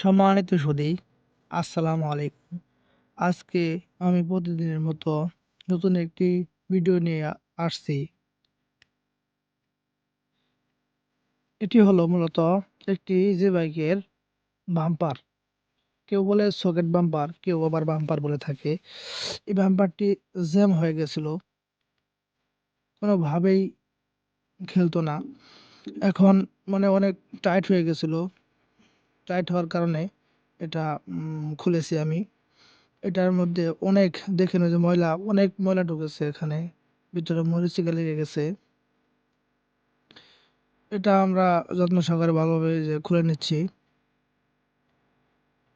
সম্মানিত সুধী, আসসালামু আলাইকুম। আজকে আমি প্রতিদিনের মতো নতুন একটি ভিডিও নিয়ে আসছি। এটি হলো মূলত একটি ইজি বাইকের বাম্পার। কেউ বলে সকেট বাম্পার, কেউ আবার বাম্পার বলে থাকে। এই বাম্পারটি জ্যাম হয়ে গেছিল, কোনোভাবেই খেলতো না। এখন মানে অনেক টাইট হয়ে গেছিল। টাইট হওয়ার কারণে এটা খুলেছি আমি। এটার মধ্যে অনেক দেখেন ওই যে অনেক ময়লা ঢুকেছে এখানে, ভিতরে মরিচিকা লেগে গেছে। এটা আমরা যত্ন সহকারে ভালোভাবে যে খুলে নিচ্ছি।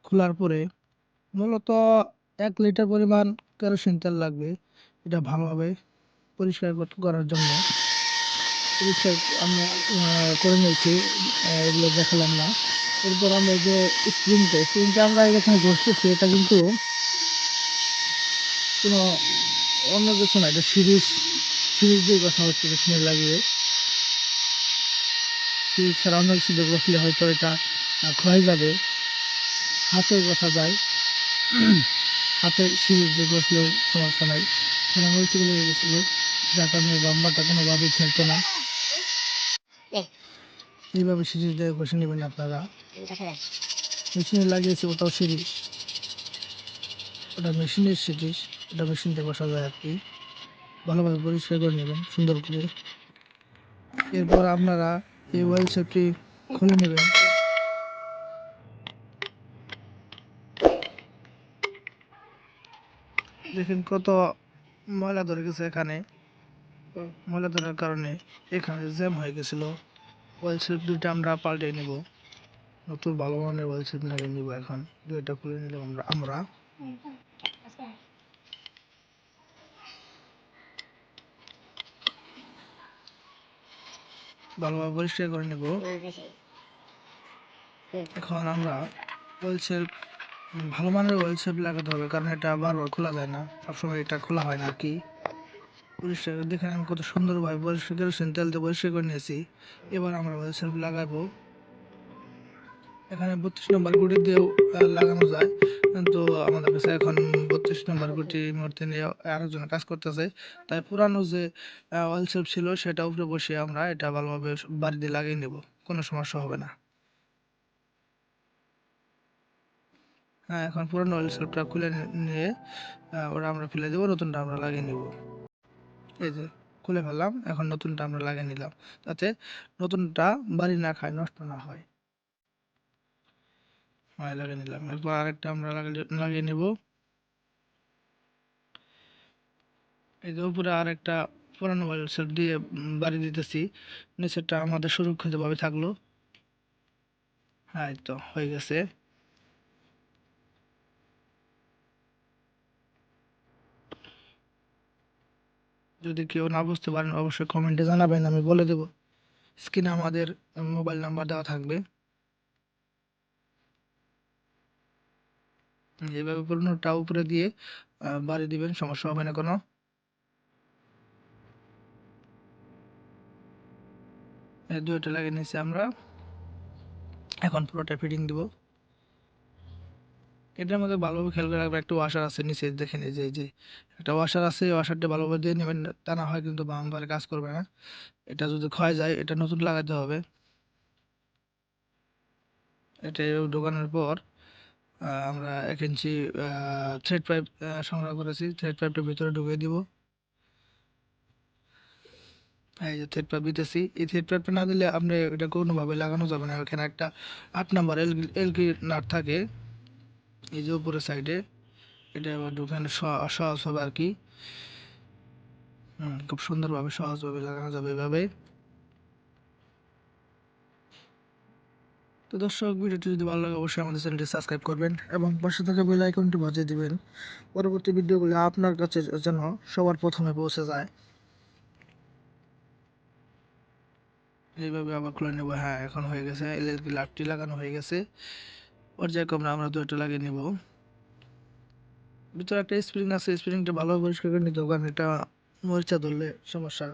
খোলার পরে মূলত 1 লিটার পরিমাণ কেরোসিন তেল লাগবে এটা ভালোভাবে পরিষ্কার করার জন্য। পরিষ্কার আমরা করে নিয়েছি, এগুলো দেখালাম না। এরপর আমরা এই যে স্প্রিংটা আমরা এখানে ঘষতেছি, এটা কিন্তু কোনো অন্য কিছু না, এটা সিরিজ দিয়ে কথা হচ্ছে, মেশিনে লাগিয়ে সিরিজ ছাড়া অন্য কিছু দিয়ে বসলে হয়তো এটা ক্ষয় যাবে। হাতে বসা যায়, হাতে সিরিজ দিয়ে বসলেও সমস্যা নাই। এখানে মরিচগুলো লেগে গেছিলো, যার কারণে বাম্বারটা কোনোভাবেই খেলতো না। এইভাবে সিরিজ দিয়ে বসে নেবেন আপনারা। মেশিনে লাগিয়েছে ওটাও সিরিজ, ওটা মেশিনের সিরিজ, ওটা মেশিন দিয়ে বসা যায় আর কি। ভালোভাবে পরিষ্কার করে নেবেন সুন্দর করে। এরপর আপনারা এই ওয়েল সেফটি খুলে নেবেন। দেখেন কত ময়লা ধরে গেছে এখানে। ময়লা ধরার কারণে এখানে জ্যাম হয়ে গেছিল। ওয়েল সেফ দুইটা আমরা পাল্টে নেব, নতুন ভালো মানের ওয়েল সেফ লাগিয়ে নিব। এখন দুইটা খুলে নিলাম আমরা ভালোভাবে পরিষ্কার করে নেব। এখন আমরা ওয়েল সেফ ভালো মানের ওয়েল সেফ লাগাতে হবে, কারণ এটা বারবার খোলা যায় না, সবসময় এটা খোলা হয় না আর কি। পরিষ্কার দেখেন আমি কত সুন্দরভাবে পরিষ্কার কেরোসিন তেল দিয়ে পরিষ্কার করে নিয়েছি। এবার আমরা ওয়েল সেফ লাগাবো। এখানে 32 নম্বর গুটি দিয়েও লাগানো যায়, কিন্তু আমাদের কাছে এখন 32 নম্বর গুটি মুহূর্তে নিয়ে আরেকজন কাজ করতেছে, তাই পুরানো যে অয়েল সেপ ছিল সেটা উপরে বসিয়ে আমরা এটা ভালোভাবে বাড়ি দিয়ে লাগিয়ে নেব, কোনো সমস্যা হবে না। হ্যাঁ, এখন পুরানো অয়েল সেপটা খুলে নিয়ে ওটা আমরা ফেলে দেবো, নতুনটা আমরা লাগিয়ে নেব। এই যে খুলে ফেললাম, এখন নতুনটা আমরা লাগিয়ে নিলাম, যাতে নতুনটা বাড়ি না খায়, নষ্ট না হয়। লাগিয়ে নিলাম, এরপর আরেকটা আমরা লাগিয়ে নেব। এই যে উপরে আর একটা পুরানো ওয়েলসেট দিয়ে বাড়ি দিতেছি, নিচেরটা আমাদের সুরক্ষিতভাবে থাকলো। হ্যাঁ, এই তো হয়ে গেছে। যদি কেউ না বুঝতে পারেন অবশ্যই কমেন্টে জানাবেন, আমি বলে দেব। স্ক্রিনে আমাদের মোবাইল নাম্বার দেওয়া থাকবে। এইভাবে পুরোনোটা উপরে দিয়ে বাড়ি দিবেন, সমস্যা হবে না কোনো। এই দুইটা লাগিয়ে নিয়েছি আমরা, এখন পুরোটা ফিটিং দিব। এটার মধ্যে ভালোভাবে খেয়াল করে রাখবেন, একটা ওয়াশার আছে নিচে, দেখেন এই যে একটা ওয়াশার আছে, ওয়াশারটা ভালোভাবে দিয়ে নেবেন, তা না হয় কিন্তু বাম্পারে কাজ করবে না। এটা যদি ক্ষয় যায় এটা নতুন লাগাতে হবে। এটা ঢোকানোর পর আমরা 1 ইঞ্চি থ্রেড পাইপ সংগ্রহ করেছি, থ্রেড পাইপটা ভিতরে ঢুকিয়ে দিব। এই যে থ্রেড পাইপ দিতেছি, এই থ্রেড পাইপটা না দিলে আপনি এটা কোনোভাবে লাগানো যাবে না। এখানে একটা 8 নম্বর এলকি নাট থাকে এই যে উপরের সাইডে, এটা আবার ঢুকানো সহজ হবে আর কি। খুব সুন্দরভাবে সহজভাবে লাগানো যাবে এভাবে। তো দর্শক, ভিডিওটি যদি ভালো লাগে অবশ্যই আমাদের চ্যানেলটি সাবস্ক্রাইব করবেন এবং পাশে থাকা বেল আইকনটি বাজিয়ে দিবেন, পরবর্তী ভিডিওগুলো আপনার কাছে যেন সবার প্রথমে পৌঁছে যায়। এইভাবে আবার খুলে নেব। হ্যাঁ, এখন হয়ে গেছে, এলইডি লাইটটি লাগানো হয়ে গেছে। পর্যায়ক্রমে আমরা দুটো লাগিয়ে নেব। ভিতরে একটা স্প্রিং আছে, স্প্রিংটা ভালোভাবে পরিষ্কার করে নিতে হবে, কারণ এটা মরিচা ধরলে সমস্যা।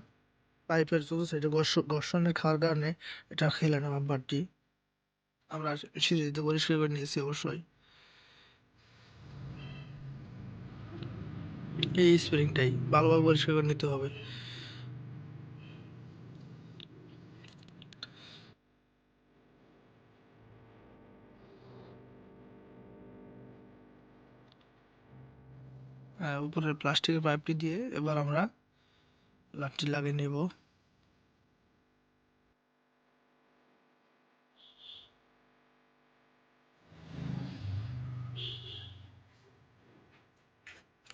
পাইপের চতুর্থ সাইডে ঘর্ষণের খাওয়ার কারণে এটা খেলে না বাম্পারটি। আমরা সিঁড়িতে পরিষ্কার করে নিয়েছি অবশ্যই। এই স্প্রিংটাই ভালোভাবে পরিষ্কার করে নিতে হবে। উপরের প্লাস্টিকের পাইপটি দিয়ে এবার আমরা লাটটি লাগিয়ে নেব।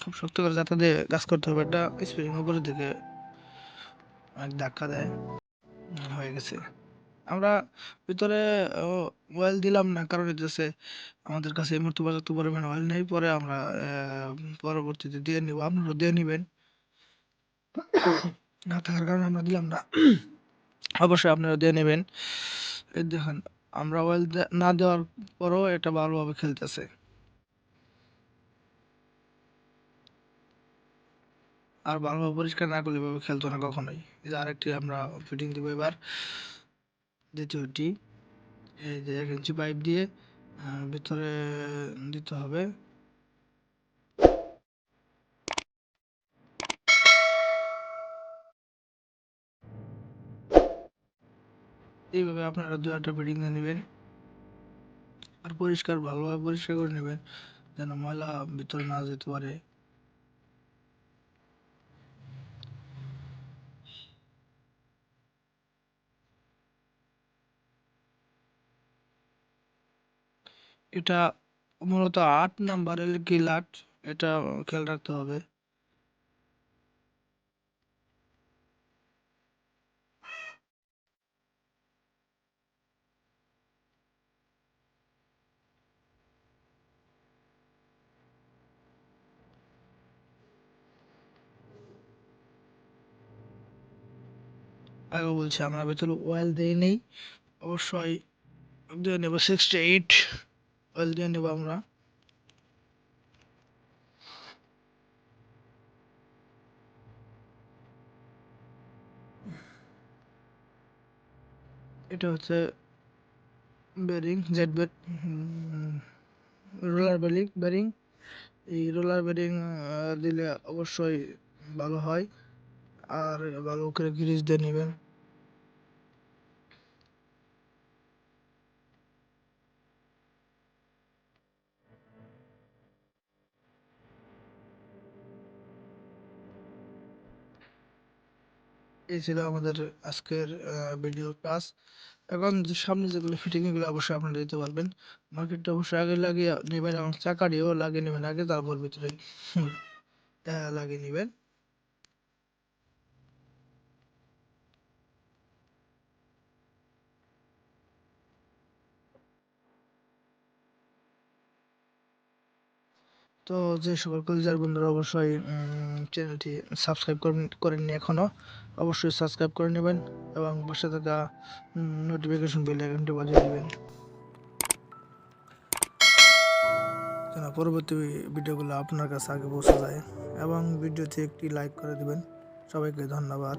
খুব শক্ত করে যাতে দিয়ে কাজ করতে হবে, এটা স্প্রিং উপরের দিকে অনেক ধাক্কা দেয়। হয়ে গেছে। আমরা ভিতরে অয়েল দিলাম না, কারণ হচ্ছে আমাদের কাছে এই মুহূর্তে পর্যাপ্ত পরিমাণে অয়েল নেই। পরে আমরা পরবর্তীতে দিয়ে নিব, আপনারাও দিয়ে নিবেন। না থাকার কারণে আমরা দিলাম না। অবশ্যই আপনারা দিয়ে নেবেন। এই দেখেন, আমরা অয়েল না দেওয়ার পরও এটা ভালোভাবে খেলতেছে। আর ভালোভাবে পরিষ্কার না করলে এভাবে খেলতো না কখনোই। এই যে আরেকটি আমরা ফিটিং দিব এবার, দ্বিতীয়টি। এই যে 1 ইঞ্চি পাইপ দিয়ে ভিতরে দিতে হবে। এইভাবে আপনারা 2-1টা ফিটিং দিয়ে নেবেন। আর ভালোভাবে পরিষ্কার করে নেবেন, যেন ময়লা ভিতরে না যেতে পারে। এটা মূলত 8 নাম্বারের গিলাট, এটা খেয়াল রাখতে হবে। আগে বলছি আমরা ভিতরে অয়েল দিয়ে নেই, অবশ্যই দিয়ে নেব 68 অয়েল দিয়ে নেব আমরা। এটা হচ্ছে বেরিং, জেড বেড, রোলার বেরিং। এই রোলার বেরিং দিলে অবশ্যই ভালো হয়। আর ভালো করে গ্রিস দিয়ে নেবেন। এই ছিল আমাদের আজকের ভিডিও ক্লাস। এখন যে সামনে যেগুলো ফিটিং, এগুলো অবশ্যই আপনারা দিতে পারবেন। মার্কেটটা অবশ্যই আগে লাগিয়ে নেবেন এবং চাকাটিও লাগিয়ে নেবেন আগে, তারপর ভিতরে লাগিয়ে নেবেন। তো যে সকল কলিজার বন্ধুরা অবশ্যই চ্যানেলটি সাবস্ক্রাইব করেননি এখনও, অবশ্যই সাবস্ক্রাইব করে নেবেন এবং পাশে থাকা নোটিফিকেশন বেল আইকনটি বাজিয়ে দেবেন, যেন পরবর্তী ভিডিওগুলো আপনার কাছে আগে পৌঁছে যায়। এবং ভিডিওতে একটি লাইক করে দিবেন। সবাইকে ধন্যবাদ।